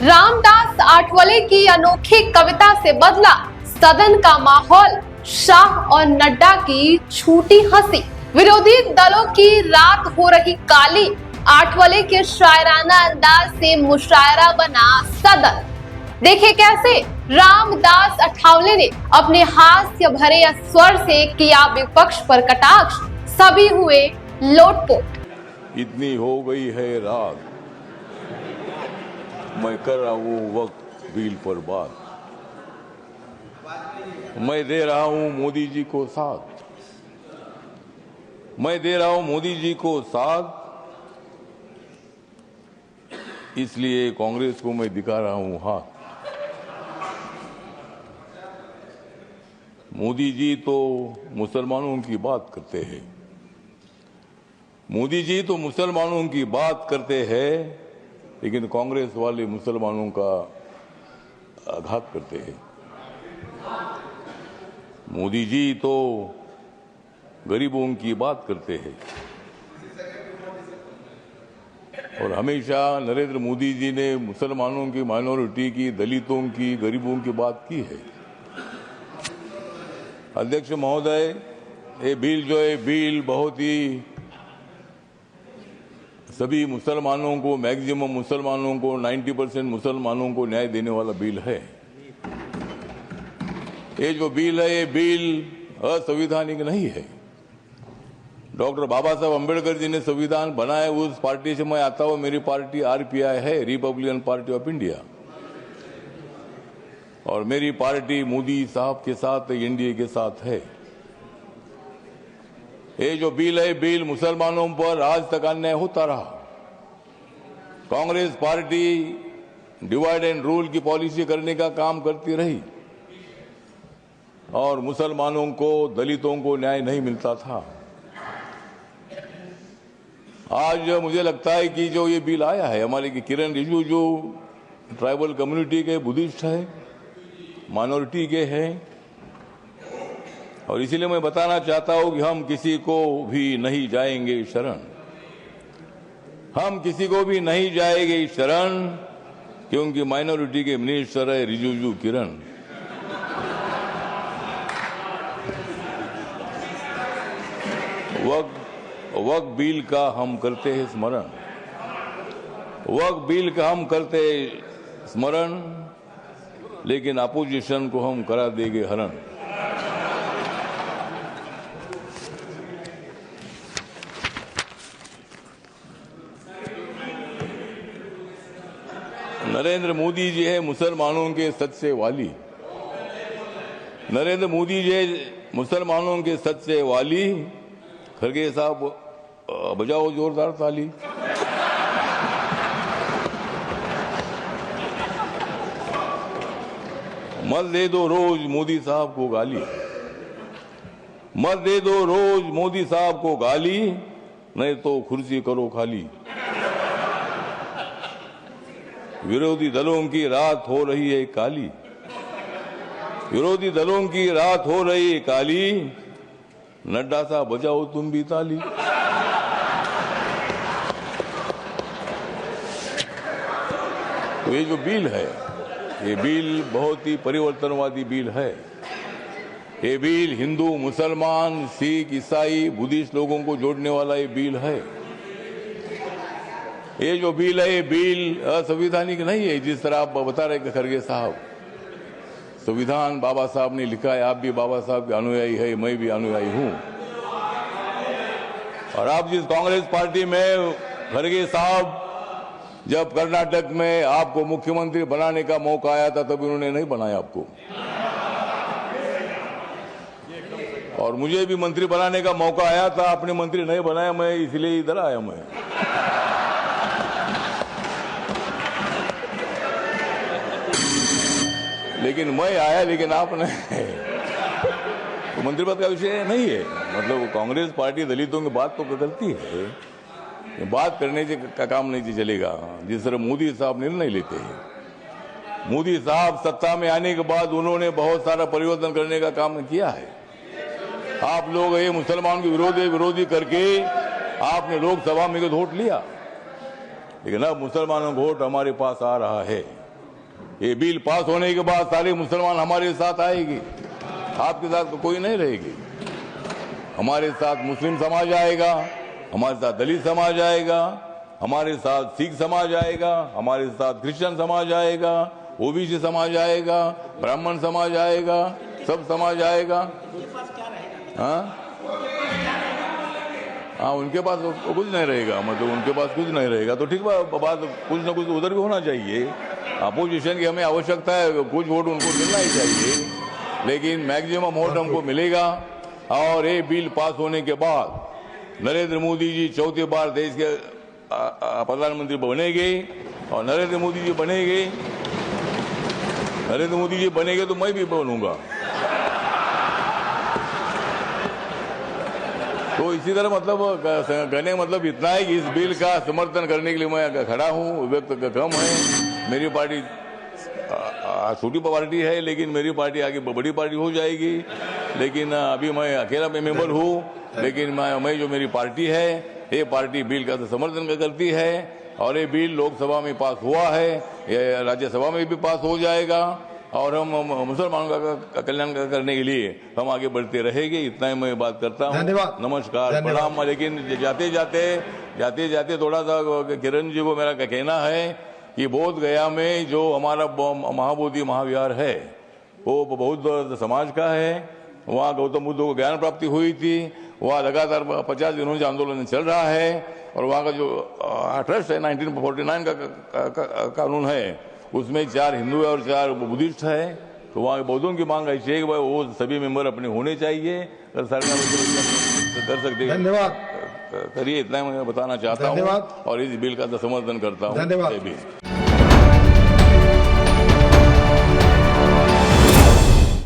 रामदास आठवले की अनोखी कविता से बदला सदन का माहौल, शाह और नड्डा की छूटी हंसी। विरोधी दलों की रात हो रही काली, आठवले के शायराना अंदाज से मुशायरा बना सदन। देखिए कैसे रामदास आठवले ने अपने हास्य भरे स्वर से किया विपक्ष पर कटाक्ष, सभी हुए लोटपोट। इतनी हो गई है रात, मैं कर रहा हूँ वक्त बिल पर बात। मैं दे रहा हूँ मोदी जी को साथ, मैं दे रहा हूँ मोदी जी को साथ, इसलिए कांग्रेस को मैं दिखा रहा हूँ हाथ। मोदी जी तो मुसलमानों की बात करते हैं, मोदी जी तो मुसलमानों की बात करते हैं, लेकिन कांग्रेस वाले मुसलमानों का आघात करते हैं। मोदी जी तो गरीबों की बात करते हैं और हमेशा नरेंद्र मोदी जी ने मुसलमानों की, माइनॉरिटी की, दलितों की, गरीबों की बात की है। अध्यक्ष महोदय, ये बिल जो है बिल बहुत ही सभी मुसलमानों को, मैक्सिमम मुसलमानों को, 90% मुसलमानों को न्याय देने वाला बिल है। ये जो बिल है, ये बिल असंवैधानिक नहीं है। डॉक्टर बाबा साहब अम्बेडकर जी ने संविधान बनाया, उस पार्टी से मैं आता हूं। मेरी पार्टी आरपीआई है, रिपब्लिकन पार्टी ऑफ इंडिया, और मेरी पार्टी मोदी साहब के साथ, एनडीए के साथ है। ये जो बिल है, बिल मुसलमानों पर आज तक अन्याय होता रहा। Congress party divide and rule की पॉलिसी करने का काम करती रही और मुसलमानों को, दलितों को न्याय नहीं मिलता था। आज मुझे लगता है कि जो ये बिल आया है, हमारे किरण रिजिजू जो ट्राइबल कम्युनिटी के, बुद्धिस्ट है, माइनॉरिटी के हैं, और इसीलिए मैं बताना चाहता हूं कि हम किसी को भी नहीं जाएंगे शरण, हम किसी को भी नहीं जाएंगे शरण, क्योंकि माइनॉरिटी के मिनिस्टर है रिजिजू किरण। वक्त बिल का हम करते हैं स्मरण, वक्त बिल का हम करते हैं स्मरण, लेकिन अपोजिशन को हम करा देंगे हरण। नरेंद्र मोदी जी है मुसलमानों के सच्चे वाली, नरेंद्र मोदी जी मुसलमानों के सच्चे वाली। खरगे साहब बजाओ जोरदार ताली। मत दे दो रोज मोदी साहब को गाली, मत दे दो रोज मोदी साहब को गाली, नहीं तो कुर्सी करो खाली। विरोधी दलों की रात हो रही है काली, विरोधी दलों की रात हो रही है काली, नड्डा साहब बजाओ तुम भी ताली। तो ये जो बिल है, ये बिल बहुत ही परिवर्तनवादी बिल है। ये बिल हिंदू, मुसलमान, सिख, ईसाई, बुद्धिस्ट लोगों को जोड़ने वाला ये बिल है। ये जो बिल है, ये बिल असंवैधानिक नहीं है, जिस तरह आप बता रहे खरगे साहब। संविधान बाबा साहब ने लिखा है, आप भी बाबा साहब के अनुयायी है, मैं भी अनुयायी हूं। और आप जिस कांग्रेस पार्टी में, खरगे साहब, जब कर्नाटक में आपको मुख्यमंत्री बनाने का मौका आया था, तब उन्होंने नहीं बनाया आपको, और मुझे भी मंत्री बनाने का मौका आया था, आपने मंत्री नहीं बनाया, मैं इसलिए इधर आया। मैं लेकिन मैं आया, लेकिन आपने तो मंत्री पद का विषय नहीं है। मतलब कांग्रेस पार्टी दलितों की बात तो करती है, बात करने से का काम नहीं चलेगा। जिस तरह मोदी साहब निर्णय लेते हैं, मोदी साहब सत्ता में आने के बाद उन्होंने बहुत सारा परिवर्तन करने का काम किया है। आप लोग ये मुसलमान के विरोधी करके आपने लोकसभा में वोट लिया, लेकिन अब मुसलमानों का वोट हमारे पास आ रहा है। ये बिल पास होने के बाद सारे मुसलमान हमारे साथ आएगी, आपके साथ कोई नहीं रहेगी। हमारे साथ मुस्लिम समाज आएगा, हमारे साथ दलित समाज आएगा, हमारे साथ सिख समाज आएगा, हमारे साथ क्रिश्चियन समाज आएगा, ओबीसी समाज आएगा, ब्राह्मण समाज आएगा, सब समाज आएगा। हाँ, उनके पास कुछ नहीं रहेगा, मतलब उनके पास कुछ नहीं रहेगा तो ठीक बात, कुछ ना कुछ उधर भी होना चाहिए। अपोजिशन की हमें आवश्यकता है, कुछ वोट उनको मिलना ही चाहिए, लेकिन मैक्सिमम वोट हमको मिलेगा। और ये बिल पास होने के बाद नरेंद्र मोदी जी चौथी बार देश के प्रधानमंत्री बनेंगे, और नरेंद्र मोदी जी बनेंगे तो मैं भी बनूंगा। तो इसी तरह मतलब कहने मतलब इतना है कि इस बिल का समर्थन करने के लिए मैं खड़ा हूँ। व्यक्त कम है, मेरी पार्टी छोटी पार्टी है, लेकिन मेरी पार्टी आगे बड़ी पार्टी हो जाएगी। लेकिन अभी मैं अकेला मेंबर हूँ, लेकिन मैं जो मेरी पार्टी है, ये पार्टी बिल का समर्थन करती है। और ये बिल लोकसभा में पास हुआ है, ये राज्यसभा में भी पास हो जाएगा, और हम मुसलमानों का कल्याण करने के लिए हम आगे बढ़ते रहेंगे। इतना ही मैं बात करता हूँ। नमस्कार, प्रणाम। लेकिन जाते जाते थोड़ा सा किरण जी को मेरा कहना है कि बोध गया में जो हमारा महाबोधि महाविहार है वो बौद्ध समाज का है। वहाँ गौतम बुद्ध को ज्ञान प्राप्ति हुई थी। वहाँ लगातार 50 दिनों से आंदोलन चल रहा है, और वहाँ का जो ट्रस्ट है 1949 का कानून है, उसमें 4 हिंदू और 4 बुद्धिस्ट है। तो वहाँ बौद्धों की मांग ऐसी है कि भाई वो सभी मेंबर अपने होने चाहिए, अगर सरकार कर सकते हैं। धन्यवाद। करिए, इतना मैं बताना चाहता हूँ, और इस बिल का समर्थन करता हूँ। धन्यवाद।